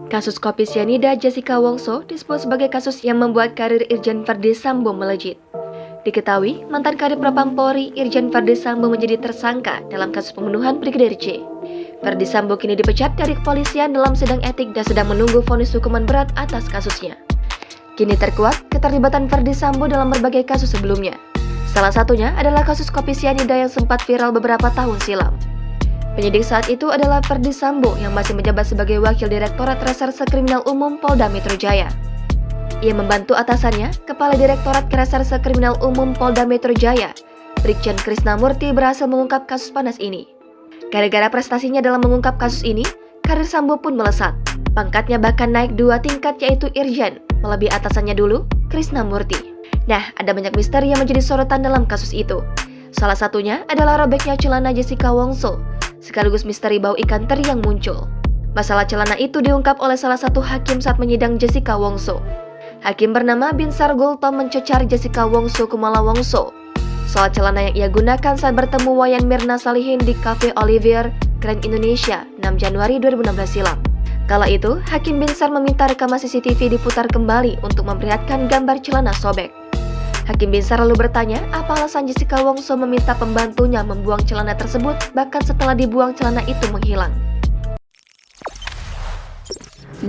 Kasus kopi sianida Jessica Wongso disebut sebagai kasus yang membuat karir Irjen Verdi Sambo melejit. Diketahui, mantan Kadif Propam Polri Irjen Verdi Sambo menjadi tersangka dalam kasus pembunuhan Brigadir J. Verdi Sambo kini dipecat dari kepolisian dalam sidang etik dan sedang menunggu vonis hukuman berat atas kasusnya. Kini terkuak keterlibatan Verdi Sambo dalam berbagai kasus sebelumnya. Salah satunya adalah kasus kopi sianida yang sempat viral beberapa tahun silam. Penyidik saat itu adalah Verdi Sambo yang masih menjabat sebagai Wakil Direktorat Reserse Kriminal Umum Polda Metro Jaya. Ia membantu atasannya, Kepala Direktorat Reserse Kriminal Umum Polda Metro Jaya, Brigjen Krisnamurti berhasil mengungkap kasus panas ini. Gara-gara prestasinya dalam mengungkap kasus ini, karir Sambo pun melesat. Pangkatnya bahkan naik 2 tingkat yaitu Irjen, melebihi atasannya dulu, Krisnamurti. Nah, ada banyak misteri yang menjadi sorotan dalam kasus itu. Salah satunya adalah robeknya celana Jessica Wongso, sekaligus misteri bau ikan teri yang muncul. Masalah celana itu diungkap oleh salah satu hakim saat menyidang Jessica Wongso. Hakim bernama Binsar Gultom mencecar Jessica Wongso Kumala Wongso soal celana yang ia gunakan saat bertemu Wayan Mirna Salihin di Cafe Olivier, Grand Indonesia, 6 Januari 2016 silam. Kala itu, Hakim Binsar meminta rekaman CCTV diputar kembali untuk memperlihatkan gambar celana sobek. Hakim Binsar lalu bertanya apa alasan Jessica Wongso meminta pembantunya membuang celana tersebut bahkan setelah dibuang celana itu menghilang.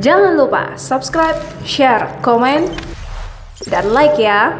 Jangan lupa subscribe, share, komen, dan like ya!